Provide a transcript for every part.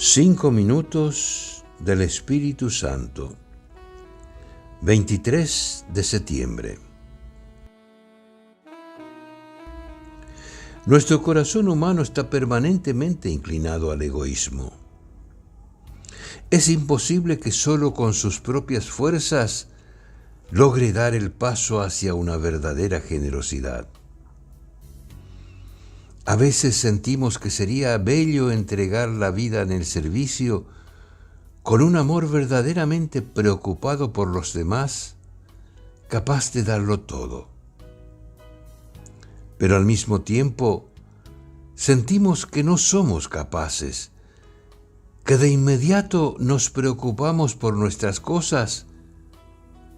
5 minutos del Espíritu Santo. 23 de septiembre. Nuestro corazón humano está permanentemente inclinado al egoísmo. Es imposible que solo con sus propias fuerzas logre dar el paso hacia una verdadera generosidad. A veces sentimos que sería bello entregar la vida en el servicio con un amor verdaderamente preocupado por los demás, capaz de darlo todo. Pero al mismo tiempo, sentimos que no somos capaces, que de inmediato nos preocupamos por nuestras cosas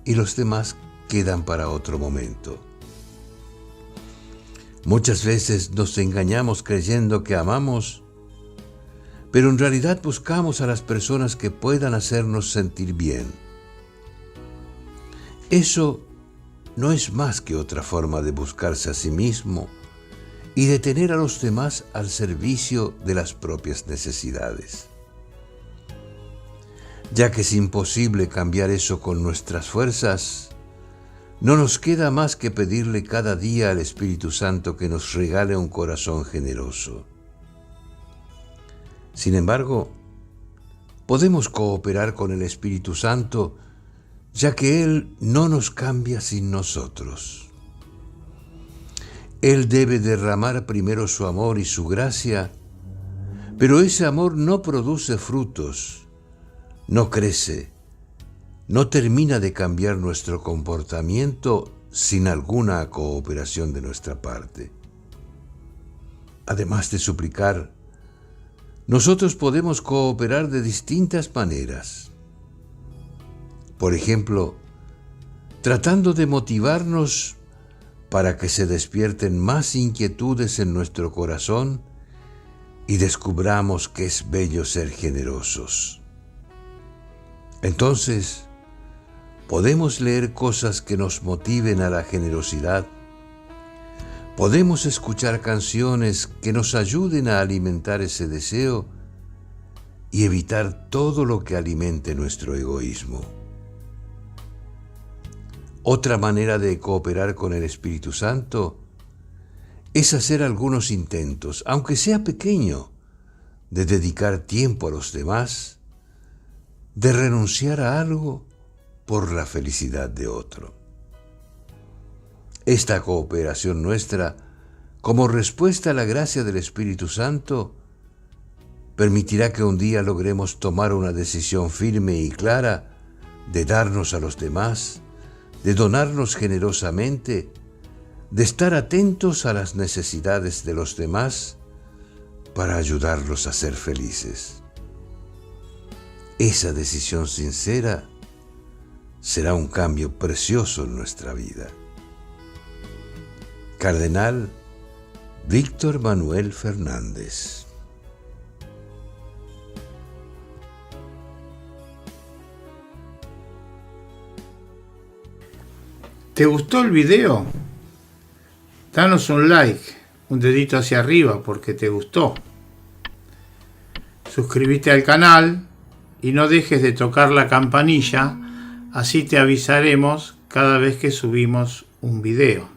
y los demás quedan para otro momento. Muchas veces nos engañamos creyendo que amamos, pero en realidad buscamos a las personas que puedan hacernos sentir bien. Eso no es más que otra forma de buscarse a sí mismo y de tener a los demás al servicio de las propias necesidades. Ya que es imposible cambiar eso con nuestras fuerzas, no nos queda más que pedirle cada día al Espíritu Santo que nos regale un corazón generoso. Sin embargo, podemos cooperar con el Espíritu Santo, ya que Él no nos cambia sin nosotros. Él debe derramar primero su amor y su gracia, pero ese amor no produce frutos, no crece, no termina de cambiar nuestro comportamiento sin alguna cooperación de nuestra parte. Además de suplicar, nosotros podemos cooperar de distintas maneras. Por ejemplo, tratando de motivarnos para que se despierten más inquietudes en nuestro corazón y descubramos que es bello ser generosos. Entonces, podemos leer cosas que nos motiven a la generosidad. Podemos escuchar canciones que nos ayuden a alimentar ese deseo y evitar todo lo que alimente nuestro egoísmo. Otra manera de cooperar con el Espíritu Santo es hacer algunos intentos, aunque sea pequeño, de dedicar tiempo a los demás, de renunciar a algo por la felicidad de otro. Esta cooperación nuestra, como respuesta a la gracia del Espíritu Santo, permitirá que un día logremos tomar una decisión firme y clara de darnos a los demás, de donarnos generosamente, de estar atentos a las necesidades de los demás para ayudarlos a ser felices. Esa decisión sincera será un cambio precioso en nuestra vida. Cardenal Víctor Manuel Fernández. ¿Te gustó el video? Danos un like, un dedito hacia arriba porque te gustó. Suscríbete al canal y no dejes de tocar la campanilla, así te avisaremos cada vez que subimos un video.